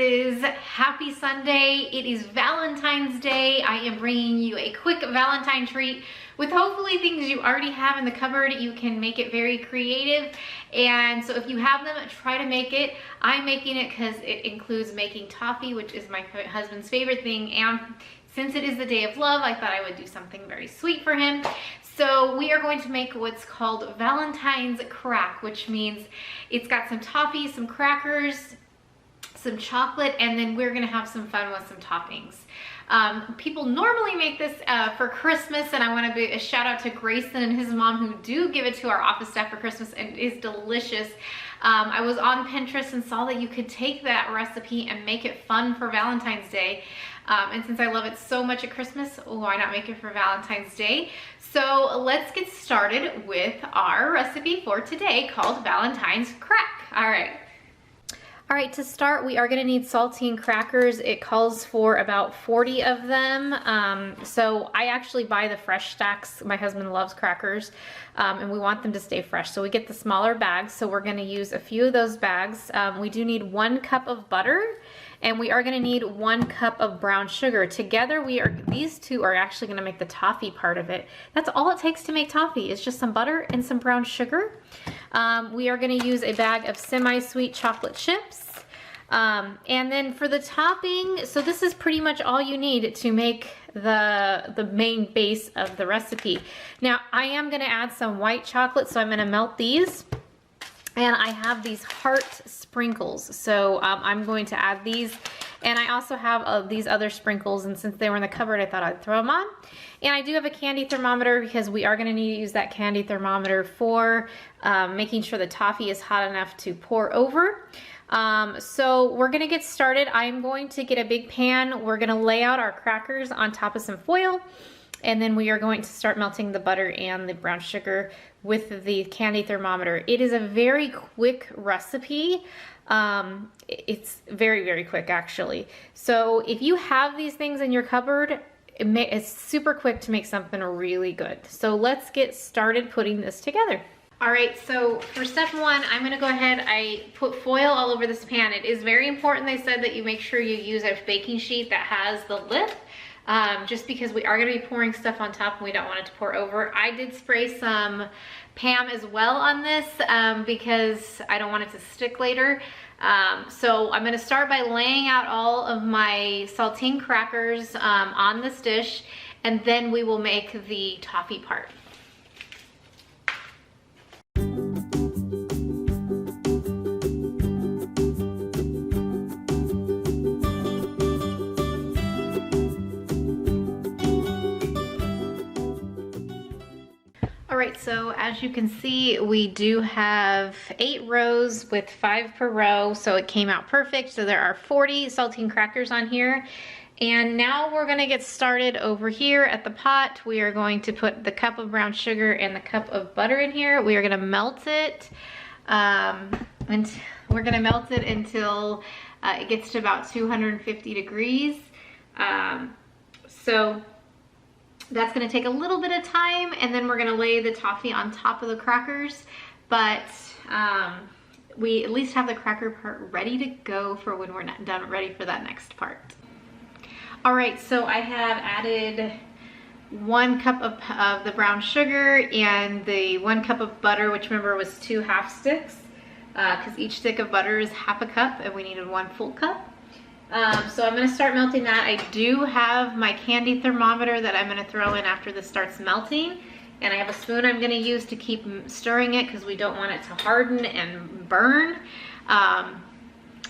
Boxes. Happy Sunday. It is Valentine's Day. I am bringing you a quick Valentine treat with hopefully things you already have in the cupboard. You can make it very creative. And so if you have them, try to make it. I'm making it because it includes making toffee, which is my husband's favorite thing. And since it is the day of love, I thought I would do something very sweet for him. So we are going to make what's called Valentine's Crack, which means it's got some toffee, some crackers, some chocolate, and then we're gonna have some fun with some toppings. People normally make this for Christmas, and I want to be a shout out to Grayson and his mom who do give it to our office staff for Christmas, and it is delicious. I was on Pinterest and saw that you could take that recipe and make it fun for Valentine's Day. And since I love it so much at Christmas, why not make it for Valentine's Day? So let's get started with our recipe for today called Valentine's Crack. All right, to start, we are gonna need saltine crackers. It calls for about 40 of them. So I actually buy the fresh stacks. My husband loves crackers, and we want them to stay fresh. So we get the smaller bags. So we're gonna use a few of those bags. We do need 1 cup of butter, and we are gonna need 1 cup of brown sugar. Together, these two are actually gonna make the toffee part of it. That's all it takes to make toffee, is just some butter and some brown sugar. We are gonna use a bag of semi-sweet chocolate chips. And then for the topping, so this is pretty much all you need to make the main base of the recipe. Now, I am gonna add some white chocolate, so I'm gonna melt these. And I have these heart sprinkles, so I'm going to add these. And I also have these other sprinkles, and since they were in the cupboard, I thought I'd throw them on. And I do have a candy thermometer because we are gonna need to use that candy thermometer for making sure the toffee is hot enough to pour over. So we're gonna get started. I'm going to get a big pan. We're gonna lay out our crackers on top of some foil, and then we are going to start melting the butter and the brown sugar with the candy thermometer. It is a very quick recipe. It's very, very quick actually. So if you have these things in your cupboard, it's super quick to make something really good. So let's get started putting this together. All right, so for step 1, I'm gonna go ahead, I put foil all over this pan. It is very important, they said, that you make sure you use a baking sheet that has the lip, just because we are gonna be pouring stuff on top and we don't want it to pour over. I did spray some Pam as well on this because I don't want it to stick later. So I'm gonna start by laying out all of my saltine crackers on this dish, and then we will make the toffee part. All right, so as you can see, we do have 8 rows with 5 per row, so it came out perfect. So there are 40 saltine crackers on here. And now we're gonna get started over here at the pot. We are going to put the cup of brown sugar and the cup of butter in here. We are gonna melt it, and we're gonna melt it until it gets to about 250 degrees. So that's gonna take a little bit of time, and then we're gonna lay the toffee on top of the crackers, but we at least have the cracker part ready to go for when we're not done, ready for that next part. All right, so I have added 1 cup of the brown sugar and the 1 cup of butter, which remember was 2 half sticks, because each stick of butter is half a cup and we needed 1 full cup. So I'm gonna start melting that. I do have my candy thermometer that I'm gonna throw in after this starts melting. And I have a spoon I'm gonna use to keep stirring it because we don't want it to harden and burn.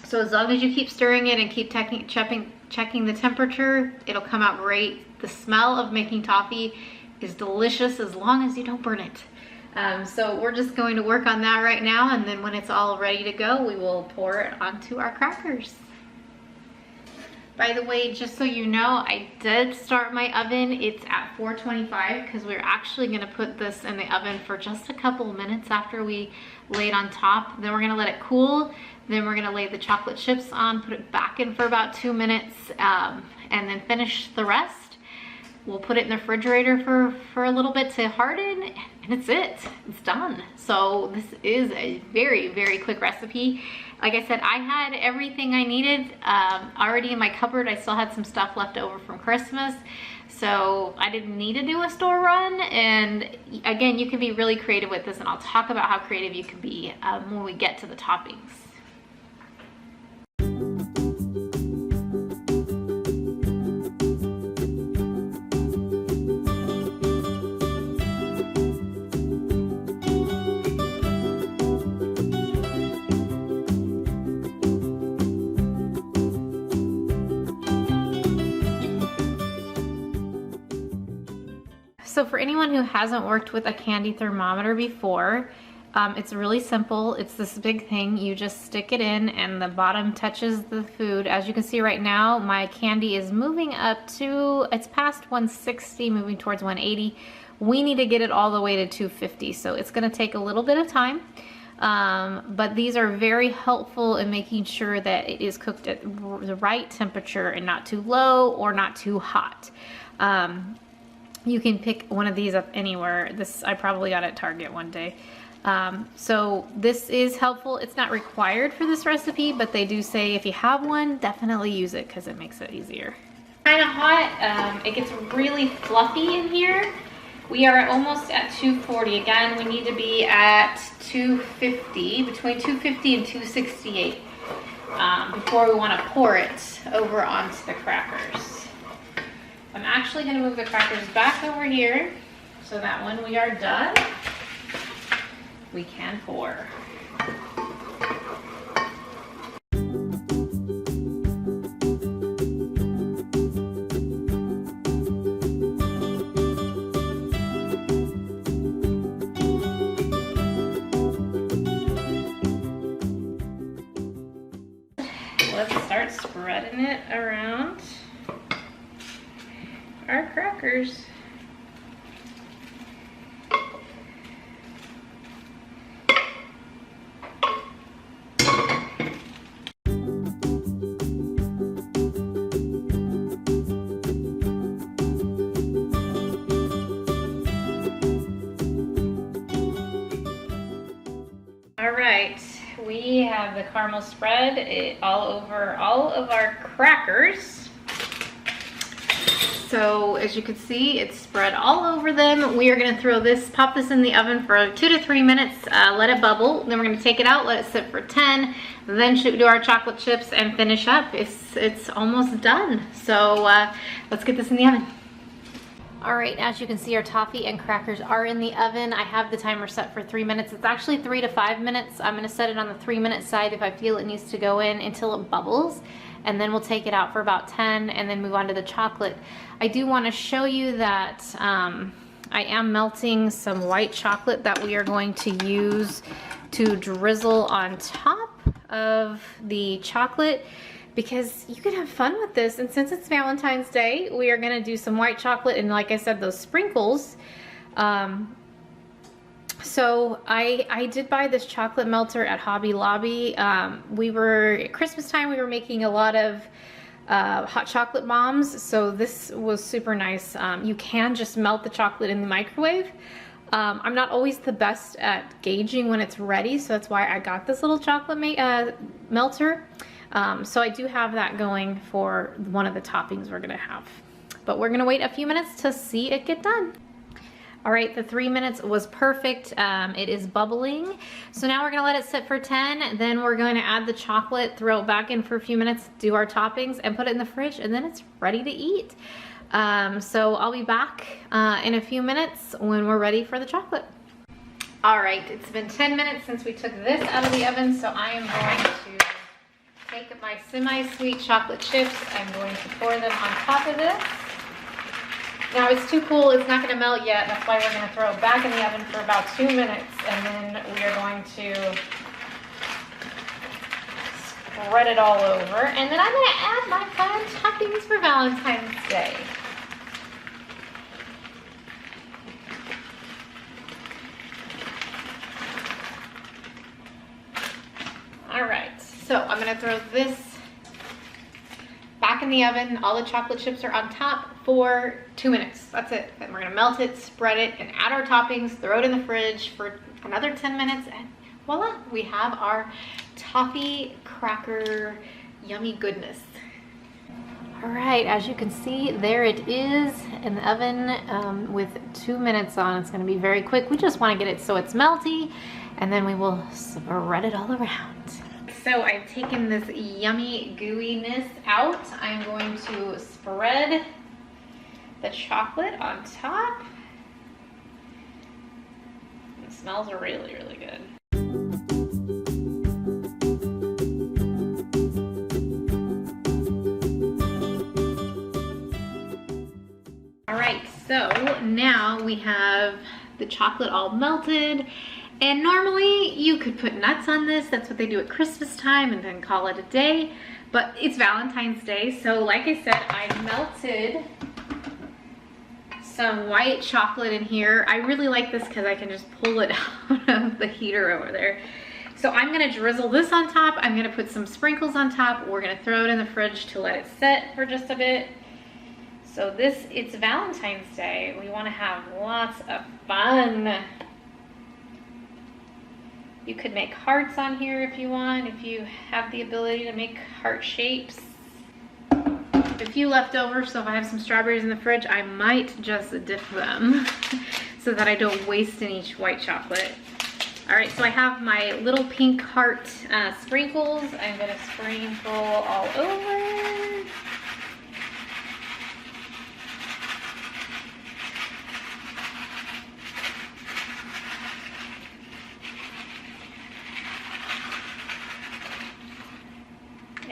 So as long as you keep stirring it and keep checking the temperature, it'll come out great. The smell of making toffee is delicious as long as you don't burn it. So we're just going to work on that right now, and then when it's all ready to go, we will pour it onto our crackers. By the way, just so you know, I did start my oven. It's at 425 because we're actually gonna put this in the oven for just a couple of minutes after we lay it on top. Then we're gonna let it cool. Then we're gonna lay the chocolate chips on, put it back in for about 2 minutes, and then finish the rest. We'll put it in the refrigerator for a little bit to harden, and it's done. So this is a very, very quick recipe. Like I said, I had everything I needed already in my cupboard. I still had some stuff left over from Christmas, so I didn't need to do a store run. And again, you can be really creative with this, and I'll talk about how creative you can be when we get to the toppings. So for anyone who hasn't worked with a candy thermometer before, it's really simple. It's this big thing. You just stick it in and the bottom touches the food. As you can see right now, my candy is moving up to, it's past 160, moving towards 180. We need to get it all the way to 250, so it's gonna take a little bit of time. But these are very helpful in making sure that it is cooked at the right temperature and not too low or not too hot. You can pick one of these up anywhere. This I probably got at Target one day. So this is helpful. It's not required for this recipe, but they do say if you have one, definitely use it because it makes it easier. Kind of hot. It gets really fluffy in here. We are almost at 240. Again, we need to be at 250, between 250 and 268 before we want to pour it over onto the crackers. I'm actually going to move the crackers back over here so that when we are done, we can pour. Let's start spreading it around our crackers. All right, we have the caramel spread all over all of our crackers. So as you can see, it's spread all over them. We are gonna pop this in the oven for 2 to 3 minutes, let it bubble. Then we're gonna take it out, let it sit for 10, then do our chocolate chips and finish up. It's almost done. So let's get this in the oven. All right, as you can see, our toffee and crackers are in the oven. I have the timer set for 3 minutes. It's actually 3 to 5 minutes. I'm gonna set it on the 3-minute side if I feel it needs to go in until it bubbles. And then we'll take it out for about 10 and then move on to the chocolate. I do wanna show you that I am melting some white chocolate that we are going to use to drizzle on top of the chocolate, because you can have fun with this. And since it's Valentine's Day, we are gonna do some white chocolate and, like I said, those sprinkles. So I did buy this chocolate melter at Hobby Lobby. At Christmas time, we were making a lot of hot chocolate bombs, so this was super nice. You can just melt the chocolate in the microwave. I'm not always the best at gauging when it's ready, so that's why I got this little chocolate melter. So I do have that going for one of the toppings we're gonna have. But we're gonna wait a few minutes to see it get done. All right, the 3 minutes was perfect. It is bubbling. So now we're gonna let it sit for 10, then we're going to add the chocolate, throw it back in for a few minutes, do our toppings, and put it in the fridge, and then it's ready to eat. So I'll be back in a few minutes when we're ready for the chocolate. All right, it's been 10 minutes since we took this out of the oven, so I am going to take my semi-sweet chocolate chips. I'm going to pour them on top of this. Now it's too cool, it's not gonna melt yet. That's why we're gonna throw it back in the oven for about 2 minutes, and then we are going to spread it all over. And then I'm gonna add my fun toppings for Valentine's Day. All right, so I'm gonna throw this back in the oven. All the chocolate chips are on top for 2 minutes. That's it. Then we're gonna melt it, spread it, and add our toppings, throw it in the fridge for another 10 minutes, and voila, we have our toffee cracker yummy goodness. All right, as you can see, there it is in the oven with 2 minutes on. It's gonna be very quick. We just wanna get it so it's melty, and then we will spread it all around. So I've taken this yummy gooiness out. I'm going to spread the chocolate on top. It smells really, really good. All right, so now we have the chocolate all melted. And normally you could put nuts on this. That's what they do at Christmas time and then call it a day. But it's Valentine's Day. So like I said, I melted some white chocolate in here. I really like this because I can just pull it out of the heater over there. So I'm gonna drizzle this on top. I'm gonna put some sprinkles on top. We're gonna throw it in the fridge to let it set for just a bit. So it's Valentine's Day. We wanna have lots of fun. You could make hearts on here if you want, if you have the ability to make heart shapes. A few left over, so if I have some strawberries in the fridge, I might just dip them so that I don't waste any white chocolate. All right, so I have my little pink heart sprinkles. I'm gonna sprinkle all over.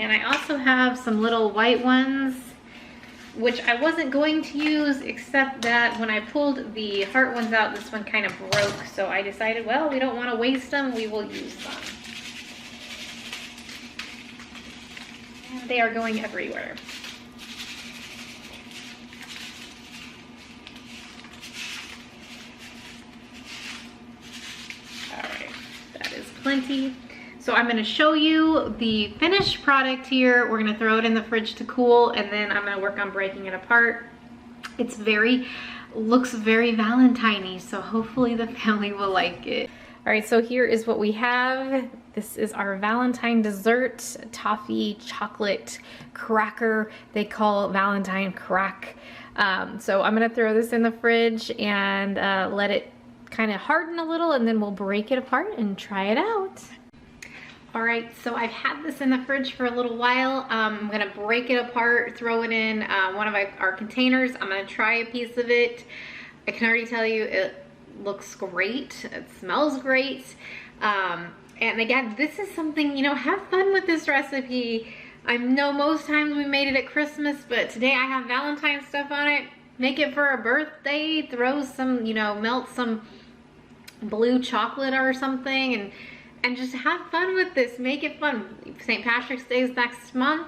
And I also have some little white ones, which I wasn't going to use, except that when I pulled the heart ones out, this one kind of broke. So I decided, well, we don't want to waste them, we will use them. And they are going everywhere. All right, that is plenty. So I'm gonna show you the finished product here. We're gonna throw it in the fridge to cool, and then I'm gonna work on breaking it apart. It's looks very Valentine-y, so hopefully the family will like it. All right, so here is what we have. This is our Valentine dessert, toffee chocolate cracker. They call Valentine crack. So I'm gonna throw this in the fridge and let it kind of harden a little, and then we'll break it apart and try it out. All right, so I've had this in the fridge for a little while. I'm gonna break it apart, throw it in one of our containers. I'm gonna try a piece of it. I can already tell you it looks great. It smells great. And again, this is something, you know, have fun with this recipe. I know most times we made it at Christmas, but today I have Valentine stuff on it. Make it for a birthday, throw some, you know, melt some blue chocolate or something, and just have fun with this. Make it fun. St. Patrick's Day is next month.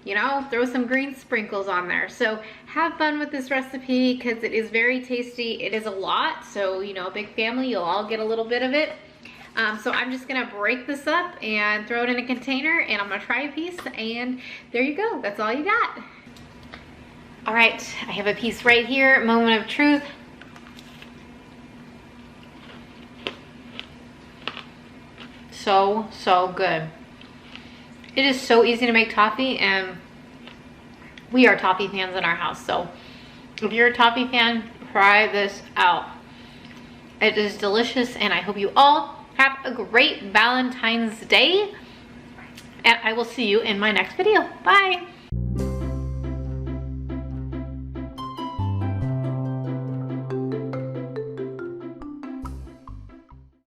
You know, throw some green sprinkles on there. So have fun with this recipe because it is very tasty. It is a lot, so you know, a big family, you'll all get a little bit of it. So I'm just gonna break this up and throw it in a container, and I'm gonna try a piece, and there you go. That's all you got. All right, I have a piece right here. Moment of truth. So good. It is so easy to make toffee, and we are toffee fans in our house. So if you're a toffee fan, try this out. It is delicious, and I hope you all have a great Valentine's Day, and I will see you in my next video. Bye.